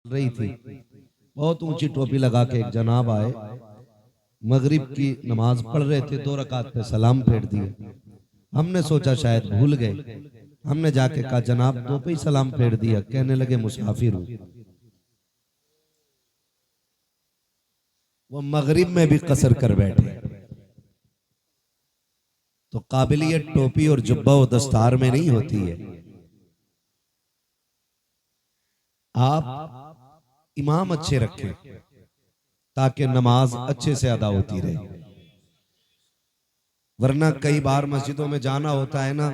रही थी। बहुत ऊंची टोपी लगा के एक जनाब आए, मगरिब की नमाज पढ़ रहे थे, 2 रकात पे सलाम फेर दिए। हमने सोचा शायद भूल गए। हमने जाके कहा जनाब 2 पे ही सलाम फेर दिया। कहने लगे मुसाफिर हूं। वो मगरिब में भी कसर कर बैठे। तो काबिलियत टोपी और जुब्बा व दस्तार में नहीं होती है। आप इमाम अच्छे रखें ताकि नमाज अच्छे से अदा होती रहे। वरना कई बार मस्जिदों में जाना होता है ना,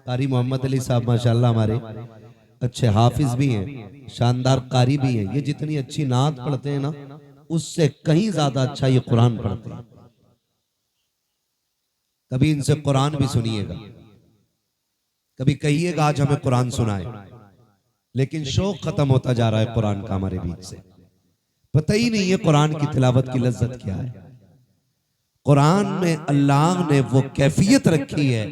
कारी मोहम्मद अली साहब माशाल्लाह हमारे अच्छे हाफिज भी हैं, शानदार कारी भी हैं। ये जितनी अच्छी नात पढ़ते हैं ना, उससे कहीं ज्यादा अच्छा ये कुरान पढ़ते हैं। कभी इनसे कुरान भी सुनिएगा, कभी कहिएगा आज हमें कुरान सुनाए। लेकिन शौक खत्म होता जा रहा है कुरान का हमारे बीच से। पता ही नहीं है कुरान की तिलावत की लज्जत क्या है। कुरान में अल्लाह ने वो कैफियत रखी है,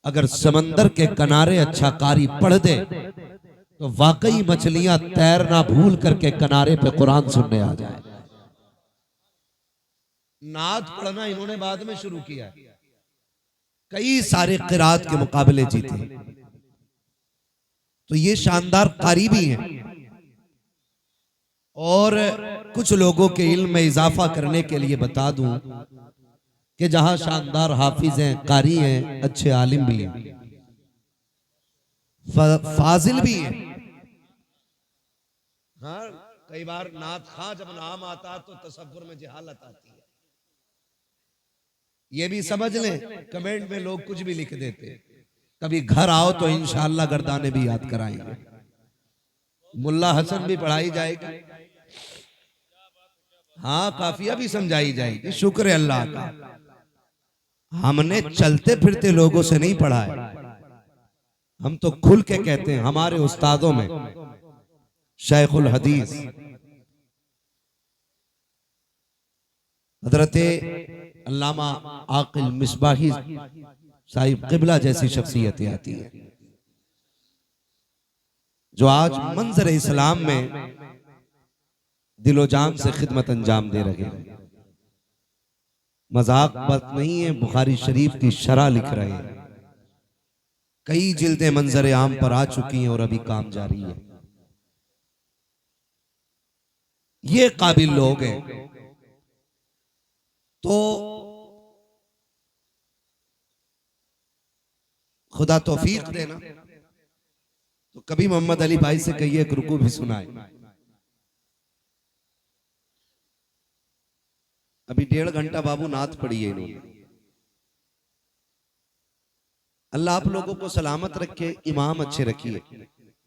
अगर समंदर के किनारे अच्छा कारी पढ़ दे तो वाकई मछलियां तैरना भूल करके किनारे पे कुरान सुनने आ जाए। नात पढ़ना इन्होंने बाद में शुरू किया, कई सारे किरात के मुकाबले जीते। तो ये शानदार कारी भी हैं। और कुछ लोगों के इल्म में इजाफा करने के लिए बता दूं कि जहां शानदार हाफिज हैं, कारी हैं, अच्छे आलिम भी हैं, फाजिल भी हैं। हाँ, कई बार नात खां जब नाम आता तो तसव्वुर में जहालत आती है। ये भी समझ लें, कमेंट में लोग कुछ भी लिख देते। कभी घर आओ तो इंशाअल्लाह गर्दाने भी याद कराएंगे। मुल्ला हसन भी पढ़ाई जाएगी, हाँ काफिया भी समझाई जाएगी। शुक्र है अल्लाह का, हमने चलते फिरते लोगों से नहीं पढ़ा है। हम तो खुल के कहते हैं, हमारे उस्तादों में शेखुल हदीस हजरत अल्लामा आकिल मिसबाही साहिब किबला जैसी शख्सियतें आती है, जो आज मंजर इस्लाम में दिलो जान से खिदमत अंजाम दे रहे हैं। मजाक बात नहीं है, बुखारी शरीफ की शरह लिख रहे हैं। कई जिल्दें मंजर आम पर आ चुकी हैं और अभी काम जारी है। ये काबिल लोग हैं। तो खुदा तौफीक देना, तो कभी मोहम्मद अली भाई से कहिए एक रुकू भी सुनाए। अभी 1.5 घंटा बाबू नात पढ़ी है इन्होंने। अल्लाह आप लोगों को सलामत रखे, इमाम अच्छे रखिए।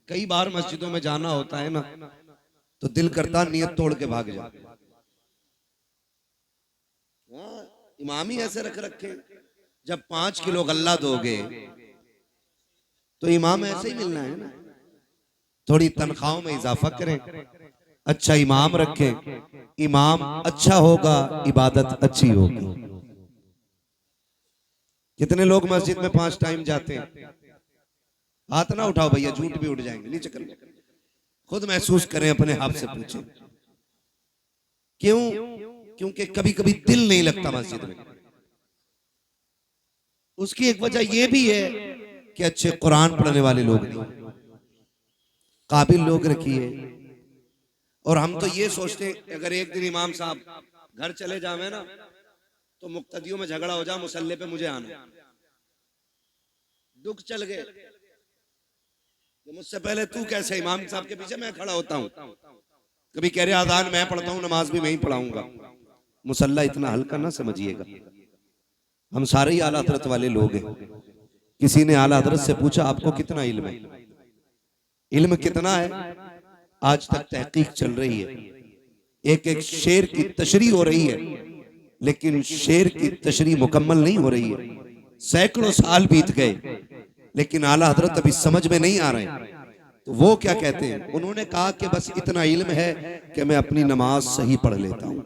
कई बार मस्जिदों में जाना होता है ना, तो दिल करता नियत तोड़ के भाग जाए। इमाम ही ऐसे रख रखे, जब 5 किलो गल्ला दोगे तो इमाम ऐसे ही मिलना है ना। थोड़ी तनख्वाहों में इजाफा करें, अच्छा इमाम रखें। इमाम अच्छा होगा, इबादत अच्छी होगी। कितने लोग मस्जिद में 5 टाइम जाते हैं? हाथ ना उठाओ भैया, झूठ भी उठ जाएंगे, नीचे कर लो। खुद महसूस करें, अपने आप से पूछें क्यों? क्योंकि कभी कभी दिल नहीं लगता मस्जिद में। उसकी एक वजह यह भी है कि अच्छे कुरान पढ़ने वाले लोग नहीं, काबिल लोग रखिए। और हम तो ये सोचते हैं अगर एक दिन इमाम साहब घर चले जावे ना, तो मुक्तदियों में झगड़ा हो जा, मुसल्ले पे मुझे आना। दुख चल गए तो मुझसे पहले तू कैसे इमाम साहब के पीछे मैं खड़ा होता हूँ। कभी कह रहे आजान मैं पढ़ता हूँ, नमाज भी मैं ही पढ़ाऊंगा। मुसल्ला इतना हल्का ना समझिएगा, हम सारे ही आला हजरत वाले लोग हैं। किसी ने आला हजरत से पूछा आपको कितना इल्म है? इल्म कितना है? आज तक तहकीक चल रही है, एक एक शेर की तशरीह हो रही है, लेकिन शेर की तशरीह मुकम्मल नहीं हो रही है। सैकड़ों साल बीत गए, लेकिन आला हजरत अभी समझ में नहीं आ रहे। तो वो क्या कहते हैं? उन्होंने कहा कि बस इतना इल्म है कि मैं अपनी नमाज सही पढ़ लेता हूं।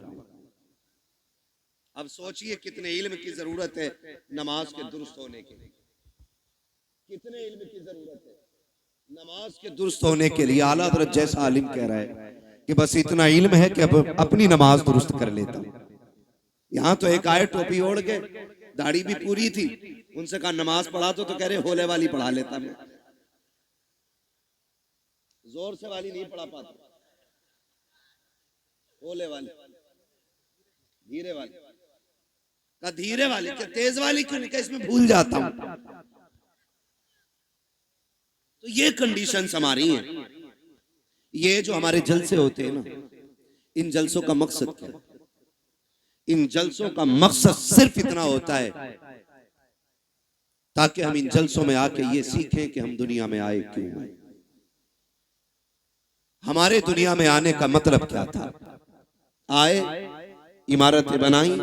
अब सोचिए कितने इल्म की जरूरत है नमाज के दुरुस्त होने के लिए, कितने इल्म की जरूरत है। नमाज के दुरुस्त होने के लिए आला हज़रत जैसा आलिम कह रहा है कि बस इतना इल्म है कि अब अपनी नमाज दुरुस्त कर लेता हूं। यहाँ तो एक आए टोपी ओढ़ के, दाढ़ी भी पूरी थी, उनसे कहा नमाज पढ़ा तो कह रहे होले वाली पढ़ा लेता मैं। जोर से वाली नहीं पढ़ा पाता, होले वाली, धीरे वाली। कहा धीरे वाली क्या तेज वाली क्यों नहीं? कहा इसमें भूल जाता हूं। तो ये कंडीशंस हमारी हैं। ये जो हमारे जलसे होते हैं ना, इन जलसों का मकसद क्या है? इन जलसों का मकसद सिर्फ इतना होता है ताकि हम इन जलसों में आके ये सीखें कि हम दुनिया में आए क्यों, हमारे दुनिया में आने का मतलब क्या था। आए, इमारतें बनाई,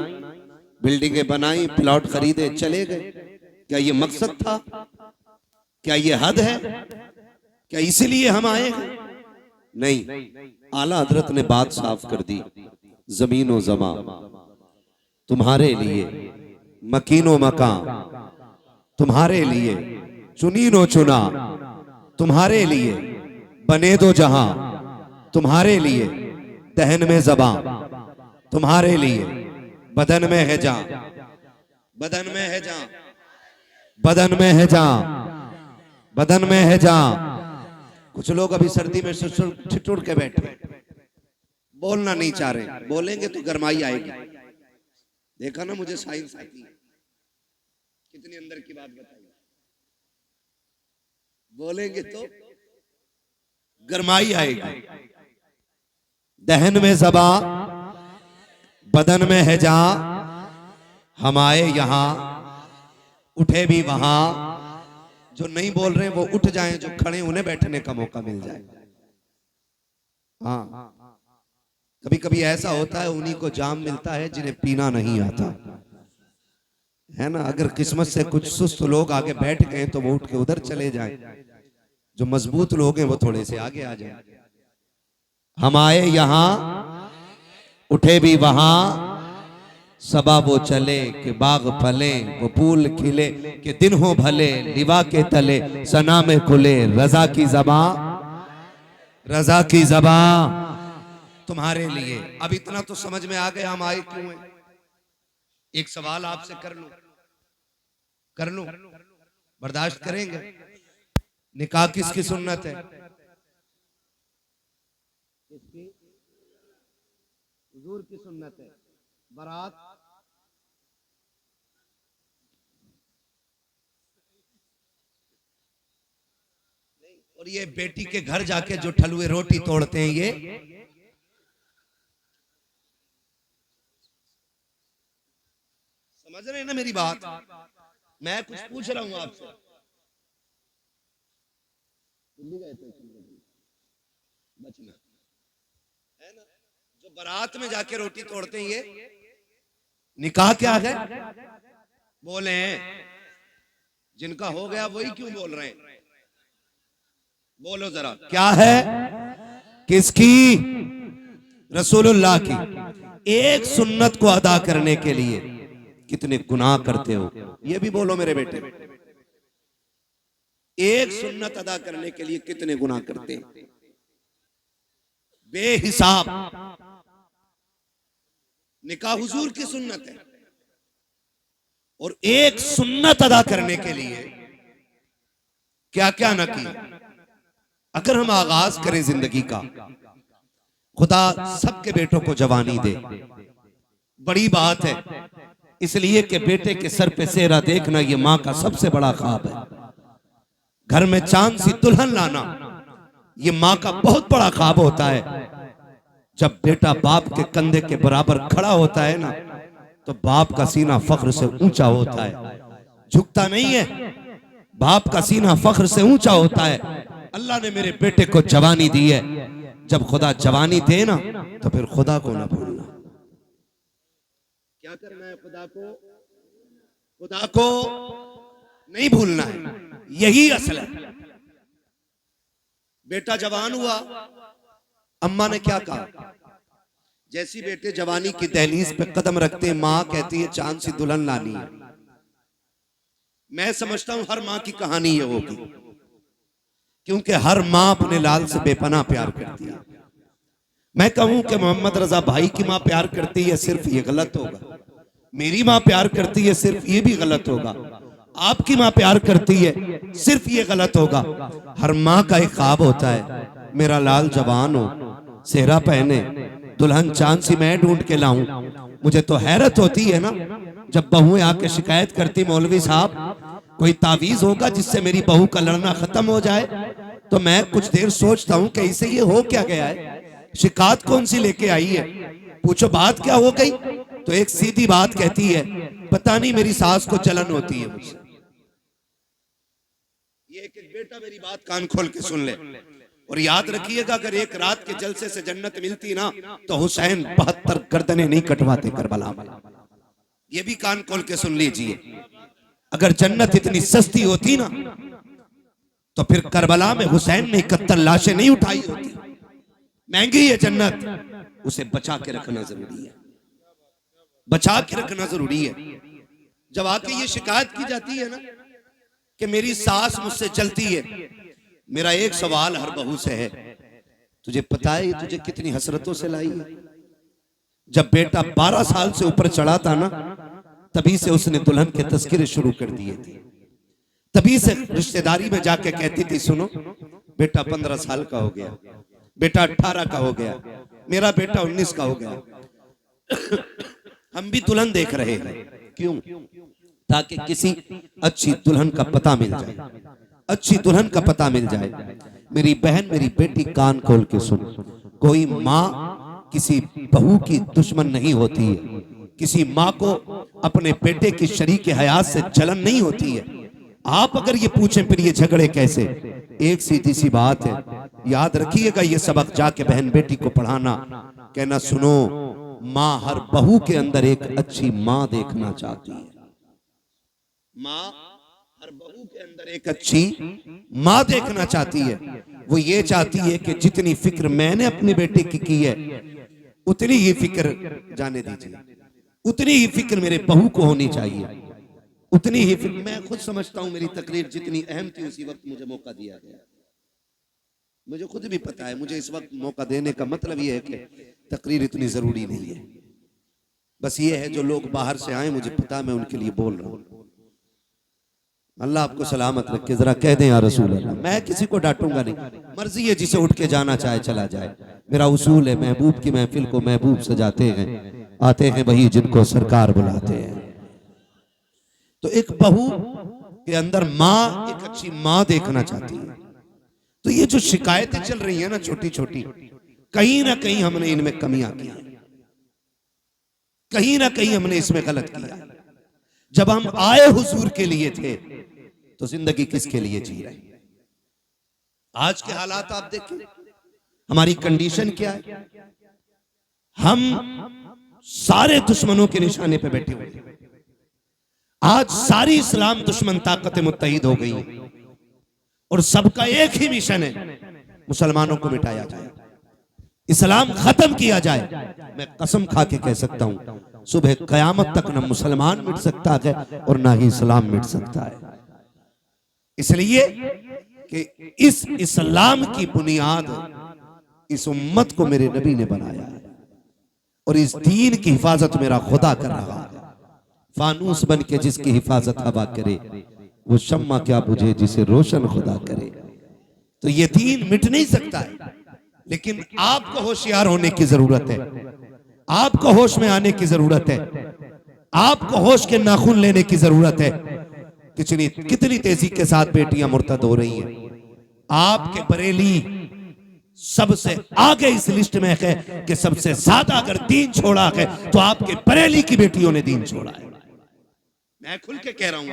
बिल्डिंगें बनाई, प्लॉट खरीदे, चले गए। क्या ये मकसद था? क्या ये हद है? क्या इसीलिए हम आए? नहीं, आला हजरत ने बात साफ कर दी। जमीनो जमा तुम्हारे लिए, मकीनो मकान तुम्हारे लिए, चुनीनो चुना तुम्हारे लिए, बने दो जहां तुम्हारे लिए, दहन में जबां तुम्हारे लिए, बदन में है जान, बदन में है जान, बदन में है जान, बदन में है जान। कुछ लोग अभी सर्दी में ठिठुर के बैठे, बोलना नहीं चाह रहे। बोलेंगे तो गरमाई आएगी। देखा ना, मुझे साइंस आती है, कितनी अंदर की बात बताई। बोलेंगे तो गरमाई आएगी। दहन में ज़बा, बदन में है जान, हम आए यहां, उठे भी वहां। जो नहीं बोल रहे वो उठ जाएं, जो खड़े उन्हें बैठने का मौका मिल जाए। हाँ, कभी कभी ऐसा होता है, उन्हीं को जाम मिलता है जिन्हें पीना नहीं आता है ना। अगर किस्मत से कुछ सुस्त लोग आगे बैठ गए तो वो उठ के उधर चले जाएं, जो मजबूत लोग हैं वो थोड़े से आगे आ जाएं। हम आए यहां, उठे भी वहां, सबा वो चले कि बाग फले, वो फूल खिले कि दिन हो भले, लिवा के तले सना में खुले, रजा की ज़बां, रजा की ज़बां तुम्हारे लिए। अब इतना तो समझ में आ गया हम आए क्यों हैं। एक सवाल आपसे कर लूं, बर्दाश्त करेंगे? निकाह किसकी सुन्नत है? किसकी? हुजूर की सुन्नत है। बारात और ये बेटी के घर जाके जो ठलुए रोटी तोड़ते हैं, ये समझ रहे हैं ना मेरी बात? मैं कुछ पूछ रहा हूं आपसे। दिल्ली गए थे बचना है ना, जो बारात में जाके रोटी तोड़ते हैं, ये निकाह क्या है? बोले जिनका हो गया वही क्यों बोल रहे हैं? बोलो जरा, क्या है? किसकी? रसूलुल्लाह की। एक सुन्नत को अदा करने के लिए कितने गुनाह करते हो, ये भी बोलो मेरे बेटे। एक सुन्नत अदा करने के लिए कितने गुनाह करते हैं, बेहिसाब। निकाह हुजूर की सुन्नत है, और एक सुन्नत अदा करने के लिए क्या क्या न किया। अगर हम आगाज करें जिंदगी का, खुदा सबके बेटों को जवानी दे, बड़ी बात है। इसलिए कि बेटे के सर पे सेहरा देखना ये माँ का सबसे बड़ा ख्वाब है। घर में चांद सी दुल्हन लाना ये माँ का बहुत बड़ा ख्वाब होता है। जब बेटा बाप के कंधे के बराबर खड़ा होता है ना, तो बाप का सीना फख्र से ऊंचा होता है, झुकता नहीं है। बाप का सीना फख्र से ऊंचा होता है। अल्लाह ने मेरे बेटे को जवानी दी है। जब खुदा जवानी दे ना, तो फिर खुदा को ना भूलना। क्या करना है? खुदा को नहीं भूलना है, यही असल है। बेटा जवान हुआ, अम्मा ने क्या कहा? जैसी बेटे जवानी की दहलीज पे कदम रखते हैं, माँ कहती है चांद सी दुल्हन लानी है। मैं समझता हूं हर माँ की कहानी ये होगी क्योंकि हर माँ अपने लाल से बेपनाह प्यार करती है। मैं कहूं कि मोहम्मद रजा भाई की माँ प्यार करती है, सिर्फ ये गलत होगा। मेरी माँ प्यार करती है, सिर्फ ये भी गलत होगा। आपकी माँ प्यार करती है, सिर्फ ये गलत होगा। हर माँ का एक ख्वाब होता है, मेरा लाल जवान हो, सेहरा पहने, दुल्हन चांद सी मैं ढूंढ के लाऊं। मुझे तो हैरत होती है ना, जब बहुएं आके शिकायत करती, मौलवी साहब कोई तावीज होगा जिससे मेरी बहू का लड़ना खत्म हो जाए। तो मैं कुछ देर सोचता हूं कि इसे ये हो क्या गया है, शिकायत कौन सी लेके आई है, पूछो बात क्या हो गई। तो एक सीधी बात कहती है, पता नहीं मेरी सास को जलन होती है मुझसे। ये एक बेटा मेरी बात कान खोल के सुन ले और याद रखिएगा, अगर एक रात के जलसे से जन्नत मिलती ना, तो हुसैन 72 गर्दनें नहीं कटवाते करबला में। ये भी कान खोल के सुन लीजिए, अगर जन्नत इतनी सस्ती होती ना, तो फिर करबला में हुसैन ने 71 लाशें नहीं उठाई होती। महंगी है जन्नत, उसे बचा के रखना जरूरी है, बचा के रखना जरूरी है। जब आके ये शिकायत की जाती है ना कि मेरी सास मुझसे चलती है, मेरा एक सवाल हर बहू से है, तुझे पता है तुझे कितनी हसरतों से लाई है। जब बेटा 12 साल से ऊपर चढ़ा था ना, तभी से उसने दुल्हन के तस्करे शुरू कर दिए थे। तभी से रिश्तेदारी में जाके कहती थी, सुनो बेटा 15 साल का हो गया, बेटा 18 का हो गया, मेरा बेटा 19 का हो गया। हम भी दुल्हन देख रहे हैं, क्यों? ताकि किसी अच्छी दुल्हन का पता मिल जाए, अच्छी दुल्हन का पता मिल जाए। मेरी बहन, मेरी बेटी, कान खोल के सुन, कोई माँ किसी बहू की दुश्मन नहीं होती है। किसी माँ को अपने बेटे की शरीक हयात से जलन नहीं होती है। आप अगर ये पूछें फिर ये झगड़े कैसे, एक सीधी सी बात है, याद रखिएगा ये सबक जाके बहन बेटी को पढ़ाना, कहना सुनो माँ हर बहू के अंदर एक अच्छी माँ देखना चाहती है। माँ हर बहू के अंदर एक अच्छी माँ देखना चाहती है। वो ये चाहती है कि जितनी फिक्र मैंने अपनी बेटे की है, उतनी ही फिक्र, जाने दीजिए, उतनी ही फिक्र मेरे बहू को होनी चाहिए, उतनी ही फिक्र। मैं खुद समझता हूं मेरी तकरीर जितनी अहम थी उसी वक्त मुझे मौका दिया गया। मुझे खुद भी पता है, मुझे इस वक्त मौका देने का मतलब यह है कि तकरीर इतनी जरूरी नहीं है। बस ये है जो लोग बाहर से आए, मुझे पता, मैं उनके लिए बोल रहा हूं। अल्लाह आपको सलामत रखे। जरा कह दें या रसूल अल्लाह। मैं किसी को डांटूंगा नहीं, मर्जी है जिसे उठ के जाना चाहे चला जाए। मेरा उसूल है, महबूब की महफिल को महबूब सजाते हैं, आते हैं वही जिनको सरकार बुलाते हैं। तो एक बहू के अंदर माँ एक अच्छी माँ देखना चाहती है। तो ये जो शिकायतें चल रही है ना छोटी छोटी, कहीं ना कहीं हमने इनमें कमियां की, कहीं ना कहीं हमने इसमें गलत किया। जब हम आए हुजूर के लिए थे तो जिंदगी किसके लिए जी रहे? आज के हालात आप देखें, हमारी कंडीशन क्या है। हम सारे दुश्मनों के निशाने पे बैठे हुए हैं। आज सारी इस्लाम दुश्मन ताकतें मुत्तहिद हो गई और सबका एक ही मिशन है, मुसलमानों को मिटाया जाए, इस्लाम खत्म किया जाए। मैं कसम खा के कह सकता हूं, सुबह कयामत तक न मुसलमान मिट सकता है और ना ही इस्लाम मिट सकता है। इसलिए कि इस इस्लाम की बुनियाद इस उम्मत को मेरे नबी ने बनाया है और इस दीन की हिफाजत मेरा खुदा कर रहा है। फानूस बन के जिसकी हिफाजत हवा करे, वो शम्मा क्या बुझे जिसे रोशन खुदा करे। तो ये दीन मिट नहीं सकता है, लेकिन आपको होशियार होने की जरूरत है, आपको होश में आने की जरूरत है, आपको होश के नाखून लेने की जरूरत है। कितनी तेजी के साथ बेटियां मुर्तद हो रही हैं। आपके बरेली सबसे आगे इस लिस्ट में है कि सबसे ज्यादा अगर दीन छोड़ा है तो आपके बरेली की बेटियों ने दीन छोड़ा है। मैं खुल के कह रहा हूं,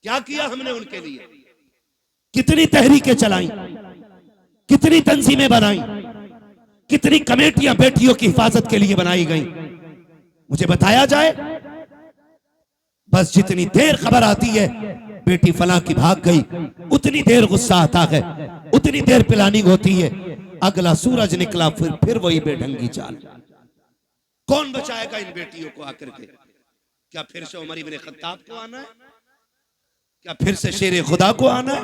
क्या किया हमने उनके लिए, कितनी तहरीकें चलाई, कितनी तंजीमें बनाई, कितनी कमेटियां बेटियों की हिफाजत के लिए बनाई गई, मुझे बताया जाए। बस जितनी देर खबर आती है बेटी फलां की भाग गई, उतनी देर गुस्सा आता है, उतनी देर प्लानिंग होती है। अगला सूरज निकला फिर वही बेढंगी चाल। कौन बचाएगा इन बेटियों को आकर के? क्या फिर से उमर इब्न खत्ताब को आना है? क्या फिर से शेर खुदा को आना है?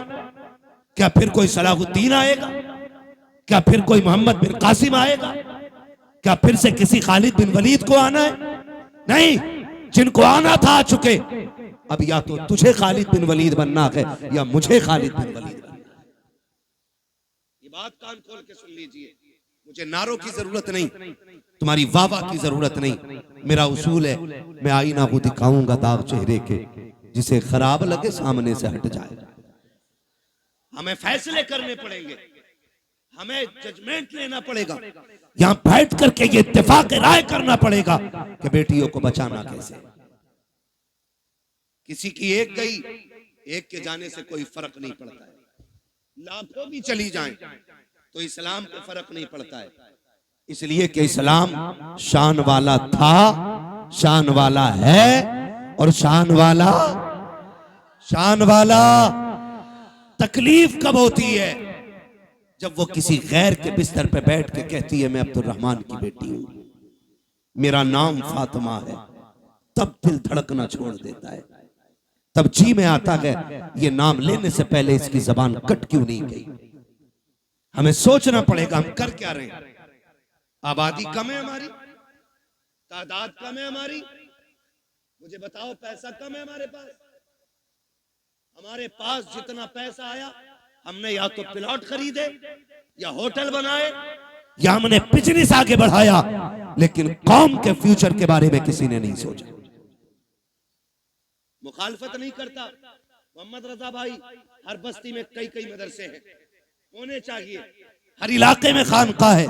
क्या फिर कोई सलाहुद्दीन आएगा? क्या फिर कोई मोहम्मद बिन कासिम आएगा? क्या फिर से किसी खालिद बिन वलीद को आना है? नहीं, जिनको आना था आ चुके। अब या तो तुझे खालिद बिन वलीद बनना है या मुझे खालिद बिन वलीद बनना है। ये बात कान खोल के सुन लीजिए। मुझे नारों की जरूरत नहीं, तुम्हारी वाह की जरूरत नहीं। मेरा उसूल है, मैं आईना को दिखाऊंगा दाग चेहरे के, जिसे खराब लगे सामने से हट जाए। हमें फैसले करने पड़ेंगे, हमें जजमेंट लेना पड़ेगा, यहां बैठ करके ये इत्तेफाक राय करना पड़ेगा कि बेटियों को बचाना कैसे। किसी की एक गई, एक के जाने से कोई फर्क नहीं पड़ता है। लाखों भी चली जाएं तो इस्लाम पे फर्क नहीं पड़ता है, इसलिए कि इस्लाम शान वाला था, शान वाला है और शान वाला तकलीफ कब होती है? जब वो किसी गैर के बिस्तर पे बैठ के कहती है मैं अब्दुर्रहमान की बेटी हूं, मेरा नाम फातिमा है, तब दिल धड़कना छोड़ देता है। तब जी में आता है ये नाम लेने से पहले इसकी जबान कट क्यों नहीं गई। हमें सोचना पड़ेगा हम कर क्या रहे हैं। आबादी कम है हमारी, तादाद कम है हमारी, मुझे बताओ पैसा कम है हमारे पास। हमारे पास जितना पैसा आया हमने या तो प्लॉट खरीदे या होटल बनाए या हमने बिजनेस आगे बढ़ाया, लेकिन कौम के फ्यूचर के बारे में किसी ने नहीं सोचा। मुखालफत नहीं करता मोहम्मद रजा भाई, हर बस्ती में कई कई मदरसे हैं, होने चाहिए, हर इलाके में खानका है,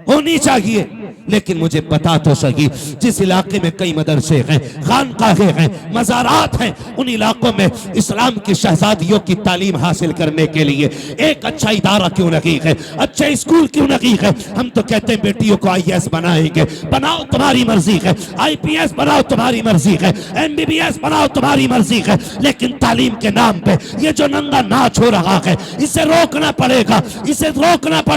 होनी चाहिए, लेकिन मुझे बता तो सही जिस इलाके में कई मदरसे हैं, खानकाहें हैं, मज़ारात हैं, उन इलाकों में इस्लाम की शहजादियों की तालीम हासिल करने के लिए एक अच्छा इदारा क्यों नहीं है, अच्छे स्कूल क्यों नहीं है। हम तो कहते हैं बेटियों को IAS बनाएंगे, बनाओ तुम्हारी मर्जी है, IPS बनाओ तुम्हारी मर्जी है, MBBS बनाओ तुम्हारी मर्जी है, लेकिन तालीम के नाम पे ये जो नंगा नाच हो रहा है इसे रोकना पड़ेगा, इसे रोकना पड़ेगा।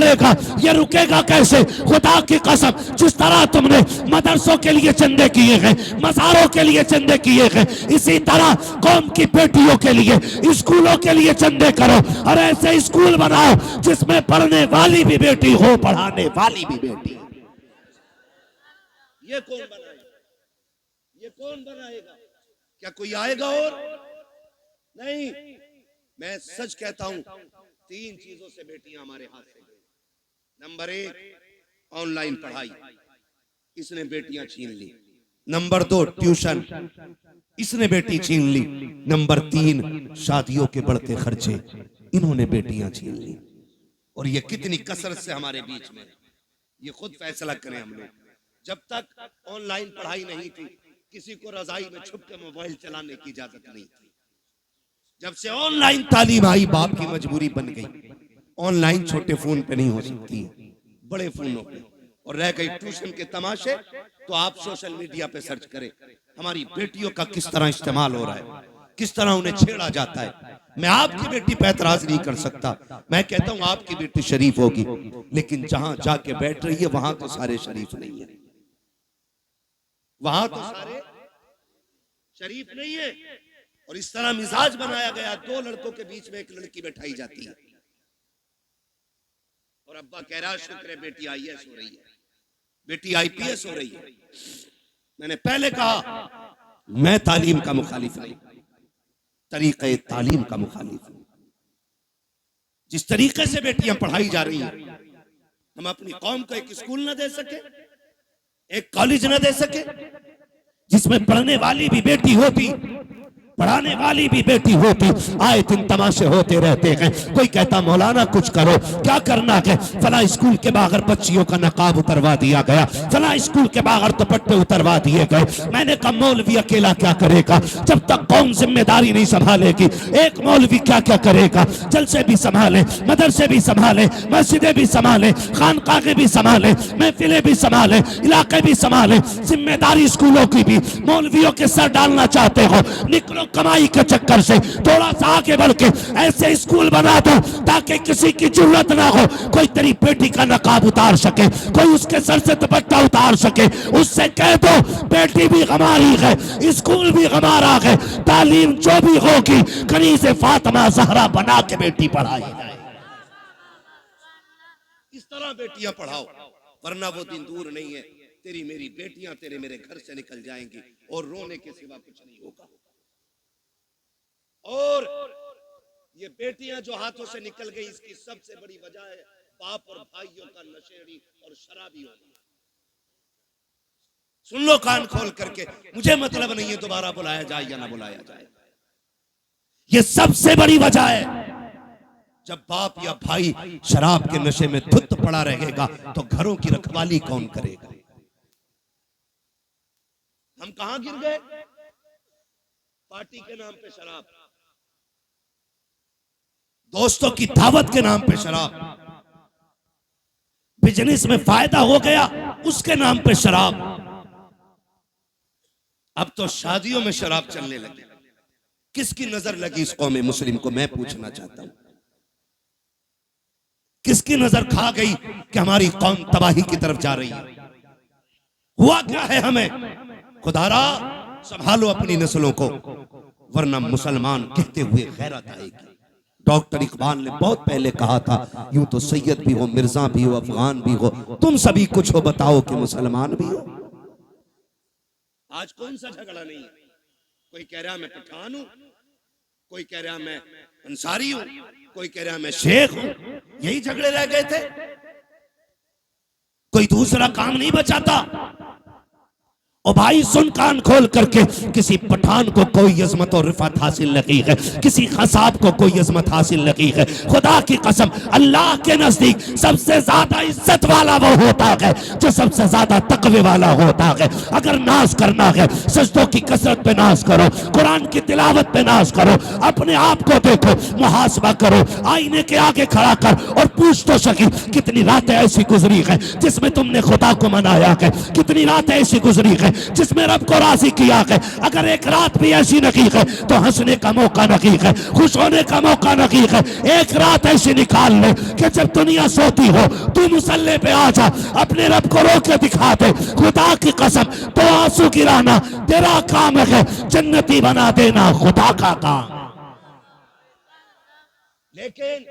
ये रुकेगा कैसे? खुदा की कसम, जिस तरह तुमने मदरसों के लिए चंदे किए हैं, मज़ारों के लिए चंदे किए हैं, इसी तरह कौम की बेटियों के लिए, स्कूलों के लिए चंदे करो और ऐसे स्कूल बनाओ जिसमें पढ़ने वाली भी बेटी हो, पढ़ाने वाली भी बेटी। ये कौन बनाएगा? ये कौन बनाएगा? क्या कोई आएगा? और नहीं, मैं सच कहता हूं, 3 चीजों से बेटियां हमारे हाथ से गई। नंबर 1 ऑनलाइन पढ़ाई, इसने बेटियां छीन ली। नंबर 2 ट्यूशन, इसने बेटी छीन ली। नंबर 3 शादियों के बढ़ते खर्चे, इन्होंने बेटियां छीन ली। और ये कितनी कसरत से हमारे बीच में, ये खुद फैसला करें हम लोग। जब तक ऑनलाइन पढ़ाई नहीं थी, किसी को रजाई में छुप के मोबाइल चलाने की इजाजत नहीं थी। जब से ऑनलाइन तालीम आई, बाप की मजबूरी बन गई, ऑनलाइन छोटे फोन पे नहीं हो सकती, बड़े फोनों पे। और रह गई ट्यूशन के तमाशे, तो आप सोशल मीडिया पे सर्च करें हमारी बेटियों का किस तरह इस्तेमाल हो रहा है, किस तरह उन्हें छेड़ा जाता है। मैं आपकी बेटी पे एतराज नहीं कर सकता, मैं कहता हूं आपकी बेटी शरीफ होगी, लेकिन जहां जाके बैठ रही है वहां तो सारे शरीफ नहीं है, वहां तो सारे शरीफ नहीं है। और इस तरह मिजाज बनाया गया, 2 लड़कों के बीच में एक लड़की बैठाई जाती है और अब्बा कह रहा शुक्र है बेटी IAS हो रही है, बेटी IPS हो रही है। मैंने पहले कहा मैं तालीम का मुखालिफ नहीं, तरीके तालीम का मुखालिफ हूं। जिस तरीके से बेटियां पढ़ाई जा रही हैं, हम अपनी कौम को एक स्कूल न दे सके, एक कॉलेज न दे सके जिसमें पढ़ने वाली भी बेटी होती, पढ़ाने वाली भी बेटी होती। आए दिन तमाशे होते रहते हैं। कोई कहता मौलाना कुछ करो, क्या करना है? फला स्कूल के बाहर बच्चियों का नकाब उतरवा दिया गया, फला स्कूल के बाहर दुपट्टे उतरवा दिए गए। मैंने कहा मौलवी अकेला क्या करेगा? जब तक कौम जिम्मेदारी नहीं संभालेगी, एक मौलवी क्या क्या करेगा? जलसे भी संभाले, मदरसे भी संभाले, मस्जिदें भी संभाले, खानकाहें भी संभाले, महफिलें भी संभाले, इलाके भी संभाले। जिम्मेदारी स्कूलों की भी मौलवियों के सर डालना चाहते हो? निकलो कमाई के चक्कर से, थोड़ा सा आगे बढ़ के ऐसे स्कूल बना दो ताकि किसी की जरूरत ना हो, कोई तेरी बेटी का नकाब उतार सके, कोई उसके सर से दुपट्टा उतार सके। उससे कह दो बेटी भी हमारी है, स्कूल भी हमारा है, तालीम जो भी होगी कनीज़े फातिमा ज़हरा बना के बेटी पढ़ाई जाए। तरह बेटियां पढ़ाओ, वरना वो दिन दूर नहीं है, तेरी मेरी बेटियां तेरे मेरे घर से निकल जाएंगी और रोने के सिवा कुछ नहीं होगा। और ये बेटियां जो हाथों से निकल गई, इसकी सबसे बड़ी वजह है बाप और भाइयों का नशेड़ी और शराबी होना। सुन लो कान खोल करके, मुझे मतलब नहीं है दोबारा बुलाया जाए या ना बुलाया जाए, ये सबसे बड़ी वजह है। जब बाप या भाई शराब के नशे में धुत पड़ा रहेगा तो घरों की रखवाली कौन करेगा? हम कहां गिर गए? पार्टी के नाम पे शराब, दोस्तों की दावत के नाम पे शराब, बिजनेस में फायदा हो गया उसके नाम पे शराब, अब तो शादियों में शराब चलने लगी। किसकी नजर लगी इस कौम मुस्लिम को, मैं पूछना चाहता हूं। किसकी नजर खा गई कि हमारी कौम तबाही की तरफ जा रही है? हुआ क्या है हमें? खुदारा संभालो अपनी नस्लों को, वरना मुसलमान कहते हुए गैरत आएगी। डॉक्टर इकबाल ने बहुत पहले कहा था, यूं तो सैयद भी हो, मिर्जा भी हो, अफगान भी हो, तुम सभी कुछ हो, बताओ कि मुसलमान भी हो। आज कौन सा झगड़ा नहीं है? कोई कह रहा मैं पठान हूं, कोई कह रहा मैं अंसारी हूं, कोई कह रहा मैं शेख हूं। यही झगड़े रह गए थे, कोई दूसरा काम नहीं बचाता। ओ भाई सुन कान खोल करके, किसी पठान को कोई अजमत और रिफत हासिल नहीं है, किसी खसाब को कोई अजमत हासिल नहीं है। खुदा की कसम, अल्लाह के नजदीक सबसे ज्यादा इज्जत वाला वो होता है जो सबसे ज्यादा तकवे वाला होता है। अगर नाज करना है, सजदों की कसरत पे नाज करो, कुरान की तिलावत पे नाज करो, अपने आप को देखो, मुहासबा करो, आईने के आगे खड़ा कर और पूछ तो सकी, कितनी रातें ऐसी गुजरी है जिसमें तुमने खुदा को मनाया है, कितनी रातें ऐसी गुजरी है जिसमें रब को राजी किया है। अगर एक रात भी ऐसी नहीं है तो हंसने का मौका नहीं है, खुश होने का मौका नहीं है। एक रात ऐसी निकाल ले कि जब दुनिया सोती हो तू मुसल्ले पे आ जा, अपने रब को रो के दिखा दे। खुदा की कसम, तो आंसू गिराना तेरा काम है, जन्नती बना देना खुदा का काम। लेकिन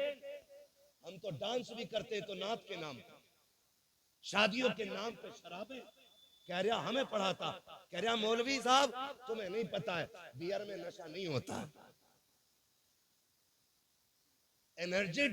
हम तो डांस भी करते तो नात के नाम पे, शादियों के नाम पे शराबें। कह रहा हमें पढ़ाता, कह रहा मौलवी साहब तुम्हें नहीं पता है बियर में नशा नहीं होता, एनर्जी